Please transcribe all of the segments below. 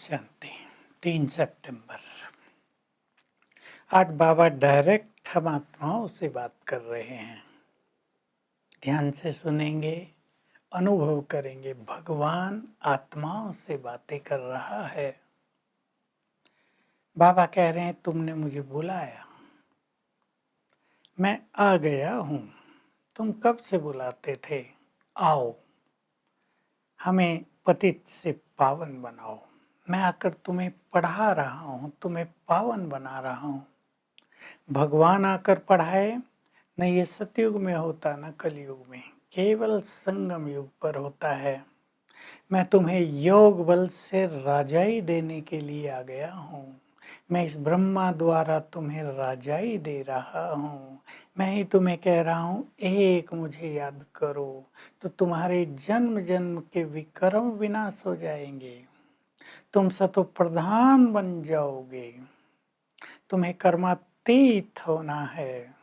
शांति। 3 सितंबर। आज बाबा डायरेक्ट हम आत्माओं से बात कर रहे हैं। ध्यान से सुनेंगे, अनुभव करेंगे। भगवान आत्माओं से बातें कर रहा है। बाबा कह रहे हैं तुमने मुझे बुलाया, मैं आ गया हूँ। तुम कब से बुलाते थे? आओ, हमें पतित से पावन बनाओ। मैं आकर तुम्हें पढ़ा रहा हूँ, तुम्हें पावन बना रहा हूँ। भगवान आकर पढ़ाए न, ये सतयुग में होता न कलयुग में, केवल संगम युग पर होता है। मैं तुम्हें योग बल से राजाई देने के लिए आ गया हूँ। मैं इस ब्रह्मा द्वारा तुम्हें राजाई दे रहा हूँ। मैं ही तुम्हें कह रहा हूँ एक मुझे याद करो, तो तुम्हारे जन्म जन्म के विक्रम विनाश हो जाएंगे। तुम सतो प्रधान बन जाओगे। तुम्हें कर्मातीत होना है।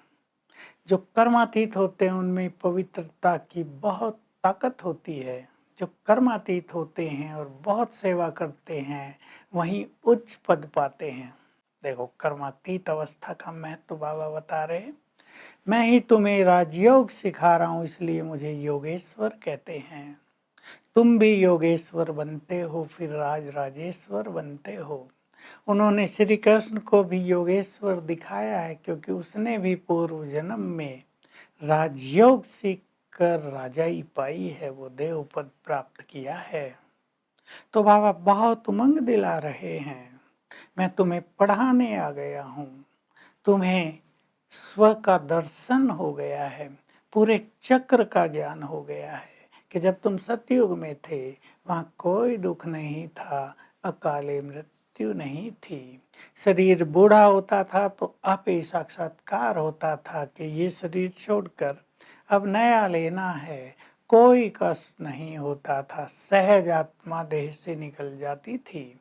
जो कर्मातीत होते हैं उनमें पवित्रता की बहुत ताकत होती है। जो कर्मातीत होते हैं और बहुत सेवा करते हैं वहीं उच्च पद पाते हैं। देखो, कर्मातीत अवस्था का महत्व बाबा बता रहे। मैं ही तुम्हें राजयोग सिखा रहा हूँ, इसलिए मुझे योगेश्वर कहते हैं। तुम भी योगेश्वर बनते हो, फिर राजेश्वर बनते हो। उन्होंने श्री कृष्ण को भी योगेश्वर दिखाया है, क्योंकि उसने भी पूर्व जन्म में राजयोग सीख कर राजाई पाई है, वो देव पद प्राप्त किया है। तो बाबा बहुत उमंग दिला रहे हैं। मैं तुम्हें पढ़ाने आ गया हूँ। तुम्हें स्व का दर्शन हो गया है, पूरे चक्र का ज्ञान हो गया है कि जब तुम सतयुग में थे वहाँ कोई दुख नहीं था, अकाले मृत्यु नहीं थी। शरीर बूढ़ा होता था तो आप ही साक्षात्कार होता था कि ये शरीर छोड़कर अब नया लेना है। कोई कष्ट नहीं होता था, सहज आत्मा देह से निकल जाती थी।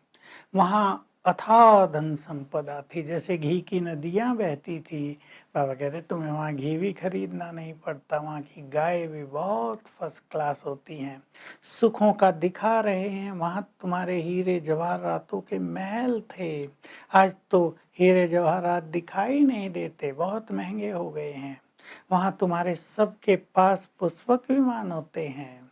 वहाँ अथाह धन संपदा थी, जैसे घी की नदियाँ बहती थी। बाबा कह रहे तुम्हें वहाँ घी भी खरीदना नहीं पड़ता, वहाँ की गाय भी बहुत फर्स्ट क्लास होती हैं। सुखों का दिखा रहे हैं। वहाँ तुम्हारे हीरे जवाहरातों के महल थे, आज तो हीरे जवाहरात दिखाई नहीं देते, बहुत महंगे हो गए हैं। वहाँ तुम्हारे सबके पास पुष्पक विमान होते हैं,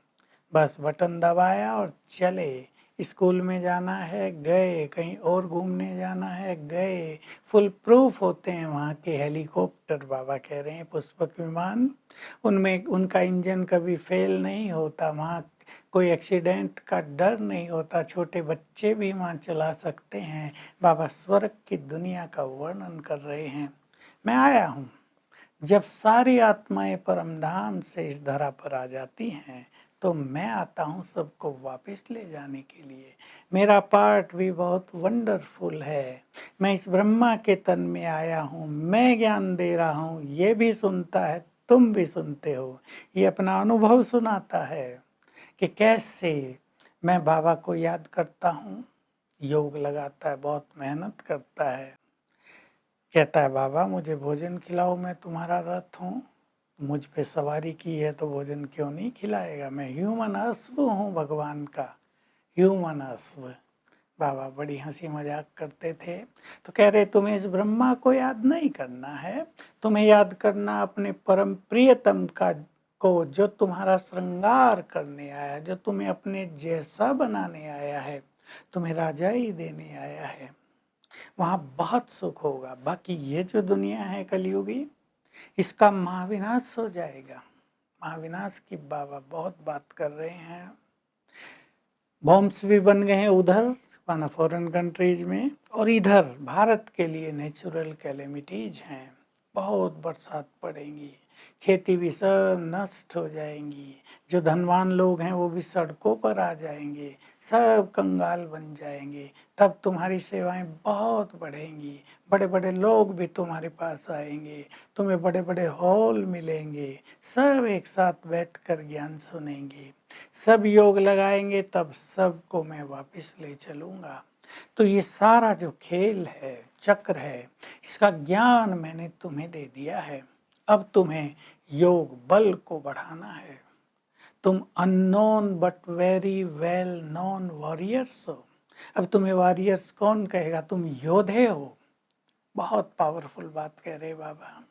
बस बटन दबाया और चले। स्कूल में जाना है गए, कहीं और घूमने जाना है गए। फुल प्रूफ होते हैं वहाँ के हेलीकॉप्टर। बाबा कह रहे हैं पुष्पक विमान, उनमें उनका इंजन कभी फेल नहीं होता। वहाँ कोई एक्सीडेंट का डर नहीं होता। छोटे बच्चे भी वहाँ चला सकते हैं। बाबा स्वर्ग की दुनिया का वर्णन कर रहे हैं। मैं आया हूँ। जब सारी आत्माएं परमधाम से इस धरा पर आ जाती हैं तो मैं आता हूँ सबको वापस ले जाने के लिए। मेरा पार्ट भी बहुत वंडरफुल है। मैं इस ब्रह्मा के तन में आया हूँ, मैं ज्ञान दे रहा हूँ, ये भी सुनता है, तुम भी सुनते हो। ये अपना अनुभव सुनाता है कि कैसे मैं बाबा को याद करता हूँ। योग लगाता है, बहुत मेहनत करता है। कहता है बाबा मुझे भोजन खिलाओ, मैं तुम्हारा रथ हूँ। मुझ पे सवारी की है तो भोजन क्यों नहीं खिलाएगा? मैं ह्यूमन अश्व हूँ, भगवान का ह्यूमन अश्व। बाबा बड़ी हंसी मजाक करते थे। तो कह रहे तुम्हें इस ब्रह्मा को याद नहीं करना है, तुम्हें याद करना अपने परम प्रियतम का को, जो तुम्हारा श्रृंगार करने आया, जो तुम्हें अपने जैसा बनाने आया है, तुम्हें राजाई देने आया है। वहाँ बहुत सुख होगा। बाकी ये जो दुनिया है कलयुगी, इसका महाविनाश हो जाएगा। महाविनाश की बाबा बहुत बात कर रहे हैं। बॉम्ब्स भी बन गए हैं उधर माना फॉरेन कंट्रीज में, और इधर भारत के लिए नेचुरल कैलेमिटीज हैं। बहुत बरसात पड़ेंगी, खेती भी सब नष्ट हो जाएंगी। जो धनवान लोग हैं वो भी सड़कों पर आ जाएंगे, सब कंगाल बन जाएंगे। तब तुम्हारी सेवाएं बहुत बढ़ेंगी, बड़े बड़े लोग भी तुम्हारे पास आएंगे, तुम्हें बड़े बड़े हॉल मिलेंगे, सब एक साथ बैठकर ज्ञान सुनेंगे, सब योग लगाएंगे, तब सबको मैं वापस ले चलूँगा। तो ये सारा जो खेल है, चक्र है, इसका ज्ञान मैंने तुम्हें दे दिया है। अब तुम्हें योग बल को बढ़ाना है। तुम unknown but very well known warriors हो। अब तुम्हें वॉरियर्स कौन कहेगा, तुम योद्धे हो। बहुत पावरफुल बात कह रहे बाबा।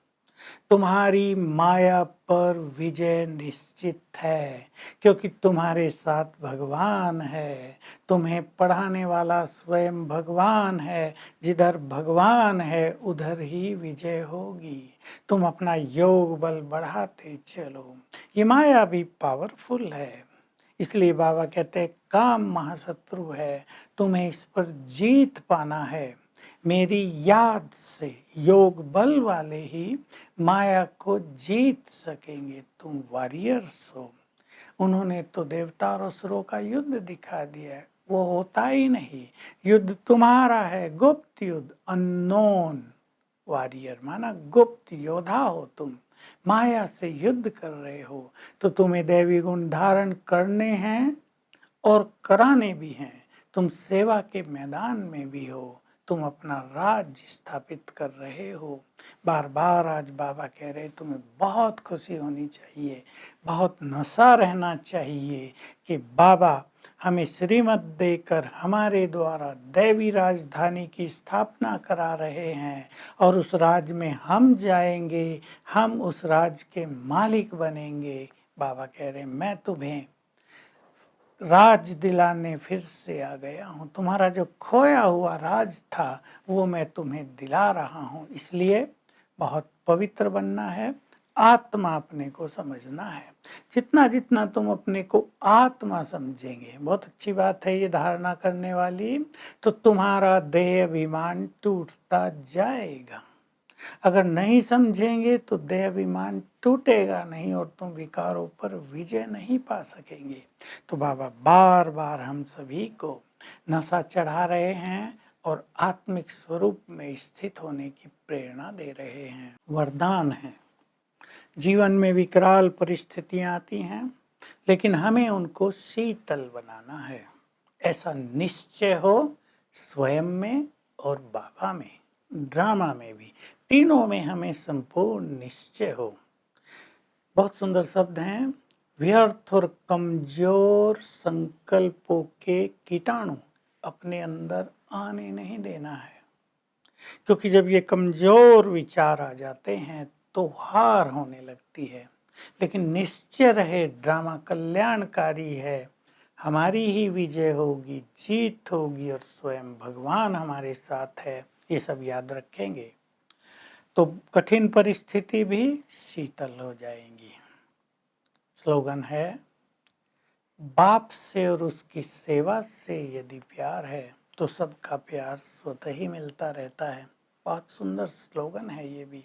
तुम्हारी माया पर विजय निश्चित है, क्योंकि तुम्हारे साथ भगवान है। तुम्हें पढ़ाने वाला स्वयं भगवान है। जिधर भगवान है उधर ही विजय होगी। तुम अपना योग बल बढ़ाते चलो। ये माया भी पावरफुल है, इसलिए बाबा कहते हैं काम महाशत्रु है, तुम्हें इस पर जीत पाना है। मेरी याद से योग बल वाले ही माया को जीत सकेंगे। तुम वॉरियर्स हो। उन्होंने तो देवता और असुरों का युद्ध दिखा दिया है, वो होता ही नहीं। युद्ध तुम्हारा है, गुप्त युद्ध, अननोन। वॉरियर माना गुप्त योद्धा हो तुम, माया से युद्ध कर रहे हो। तो तुम्हें दैवी गुण धारण करने हैं और कराने भी हैं। तुम सेवा के मैदान में भी हो, तुम अपना राज्य स्थापित कर रहे हो। बार बार आज बाबा कह रहे तुम्हें बहुत खुशी होनी चाहिए, बहुत नशा रहना चाहिए कि बाबा हमें श्रीमत देकर हमारे द्वारा दैवी राजधानी की स्थापना करा रहे हैं, और उस राज्य में हम जाएंगे, हम उस राज्य के मालिक बनेंगे। बाबा कह रहे मैं तुम्हें राज दिलाने फिर से आ गया हूँ। तुम्हारा जो खोया हुआ राज था वो मैं तुम्हें दिला रहा हूँ। इसलिए बहुत पवित्र बनना है, आत्मा अपने को समझना है। जितना जितना तुम अपने को आत्मा समझेंगे, बहुत अच्छी बात है ये धारणा करने वाली, तो तुम्हारा देह अभिमान टूटता जाएगा। अगर नहीं समझेंगे तो देह अभिमान टूटेगा नहीं और तुम विकारों पर विजय नहीं पा सकेंगे। तो बाबा बार बार हम सभी को नशा चढ़ा रहे हैं और आत्मिक स्वरूप में स्थित होने की प्रेरणा दे रहे हैं। वरदान है, जीवन में विकराल परिस्थितियां आती हैं, लेकिन हमें उनको शीतल बनाना है। ऐसा निश्चय हो स्वयं में और बाबा में, ड्रामा में भी, तीनों में हमें संपूर्ण निश्चय हो। बहुत सुंदर शब्द हैं। व्यर्थ और कमजोर संकल्पों के कीटाणु अपने अंदर आने नहीं देना है, क्योंकि जब ये कमजोर विचार आ जाते हैं तो हार होने लगती है। लेकिन निश्चय रहे ड्रामा कल्याणकारी है, हमारी ही विजय होगी, जीत होगी और स्वयं भगवान हमारे साथ है। ये सब याद रखेंगे तो कठिन परिस्थिति भी शीतल हो जाएंगी। स्लोगन है, बाप से और उसकी सेवा से यदि प्यार है तो सबका प्यार स्वतः ही मिलता रहता है। बहुत सुंदर स्लोगन है ये भी।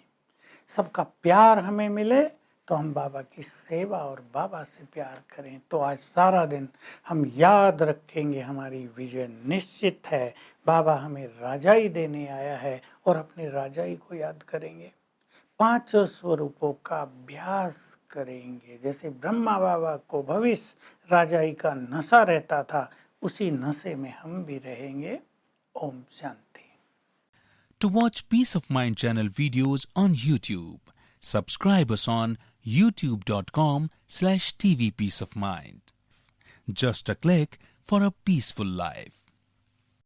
सबका प्यार हमें मिले तो हम बाबा की सेवा और बाबा से प्यार करें। तो आज सारा दिन हम याद रखेंगे, हमारी विजय निश्चित है। बाबा हमें राजाई देने आया है और अपने राजाई को याद करेंगे। पांचों स्वरूपों का अभ्यास करेंगे। जैसे ब्रह्मा बाबा को भविष्य राजाई का नशा रहता था, उसी नशे में हम भी रहेंगे। Om Shanti. To watch Peace of Mind channel videos on YouTube, subscribe us on youtube.com/tvpeaceofmind. Just a click for a peaceful life.